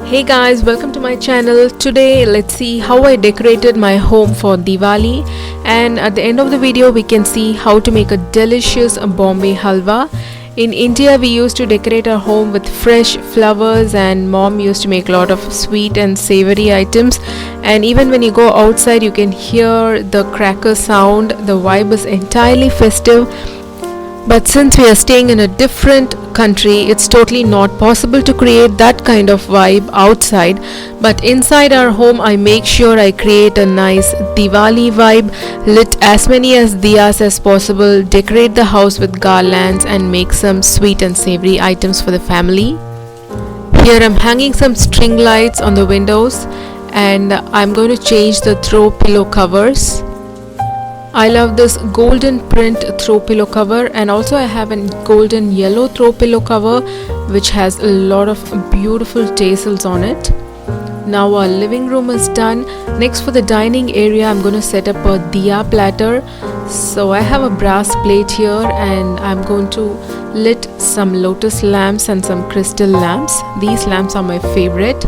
Hey guys, welcome to my channel. Today let's see how I decorated my home for Diwali, and at the end of the video we can see how to make a delicious Bombay Halwa. In India we used to decorate our home with fresh flowers, and mom used to make a lot of sweet and savory items, and even when you go outside you can hear the cracker sound. The vibe is entirely festive. But since we are staying in a different country, it's totally not possible to create that kind of vibe outside. But inside our home, I make sure I create a nice Diwali vibe, lit as many as diyas as possible, decorate the house with garlands, and make some sweet and savory items for the family. Here I'm hanging some string lights on the windows, and I'm going to change the throw pillow covers. I love this golden print throw pillow cover, and also I have a golden yellow throw pillow cover which has a lot of beautiful tassels on it. Now our living room is done. Next, for the dining area, I'm going to set up a diya platter. So I have a brass plate here, and I'm going to lit some lotus lamps and some crystal lamps. These lamps are my favorite.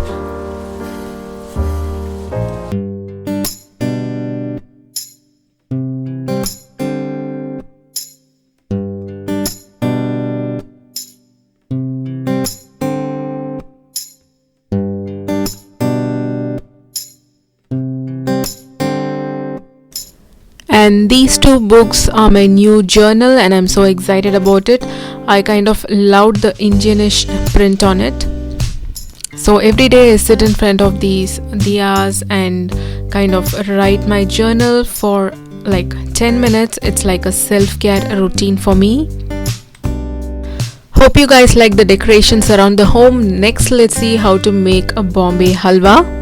And these two books are my new journal, and I'm so excited about it. I kind of loved the Indianish print on it. So every day I sit in front of these diyas and kind of write my journal for like 10 minutes. It's like a self-care routine for me. Hope you guys like the decorations around the home. Next, let's see how to make a Bombay Halwa.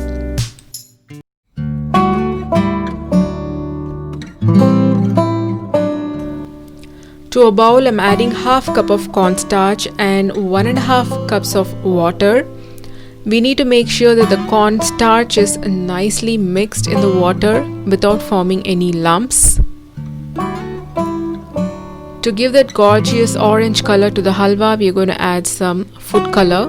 To a bowl, I'm adding half cup of cornstarch and 1.5 cups of water. We need to make sure that the cornstarch is nicely mixed in the water without forming any lumps. To give that gorgeous orange color to the halwa, we are going to add some food color.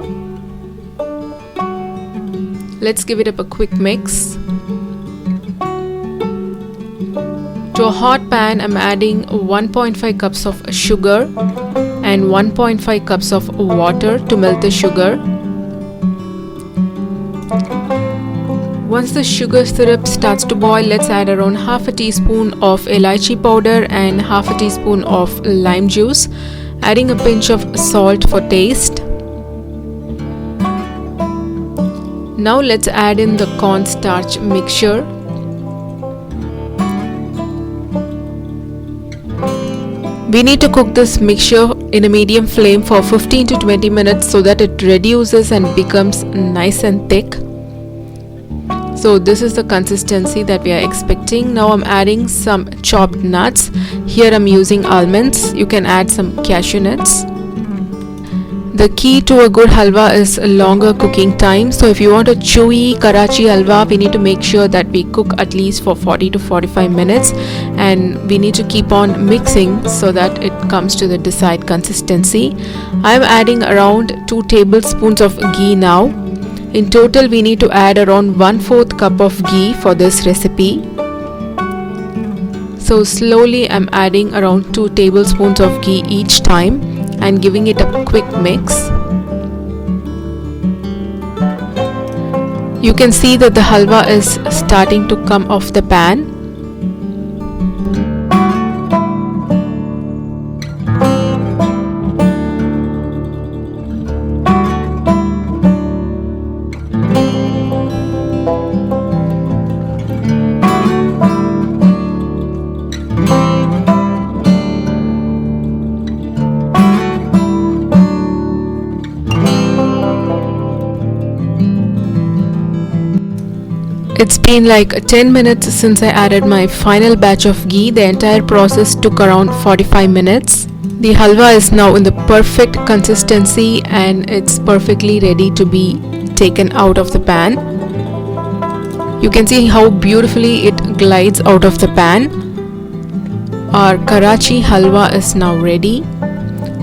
Let's give it up a quick mix. To a hot pan, I'm adding 1.5 cups of sugar and 1.5 cups of water to melt the sugar. Once the sugar syrup starts to boil, let's add around half a teaspoon of elaichi powder and half a teaspoon of lime juice, adding a pinch of salt for taste. Now let's add in the cornstarch mixture. We need to cook this mixture in a medium flame for 15 to 20 minutes so that it reduces and becomes nice and thick. So this is the consistency that we are expecting. Now I'm adding some chopped nuts. Here I'm using almonds. You can add some cashew nuts. The key to a good halwa is a longer cooking time. So if you want a chewy Karachi halwa, we need to make sure that we cook at least for 40 to 45 minutes, and we need to keep on mixing so that it comes to the desired consistency. I'm adding around 2 tablespoons of ghee now. In total, we need to add around 1/4 cup of ghee for this recipe. So slowly I'm adding around 2 tablespoons of ghee each time and giving it a quick mix. You can see that the halwa is starting to come off the pan. It's been like 10 minutes since I added my final batch of ghee. The entire process took around 45 minutes. The halwa is now in the perfect consistency, and it's perfectly ready to be taken out of the pan. You can see how beautifully it glides out of the pan. Our Karachi halwa is now ready.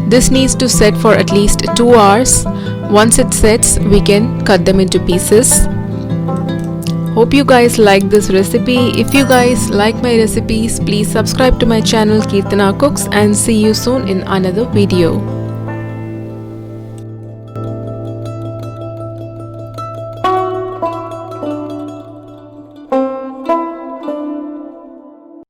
This needs to set for at least 2 hours. Once it sets, we can cut them into pieces. Hope you guys like this recipe. If you guys like my recipes, please subscribe to my channel Kirtana Cooks and see you soon in another video.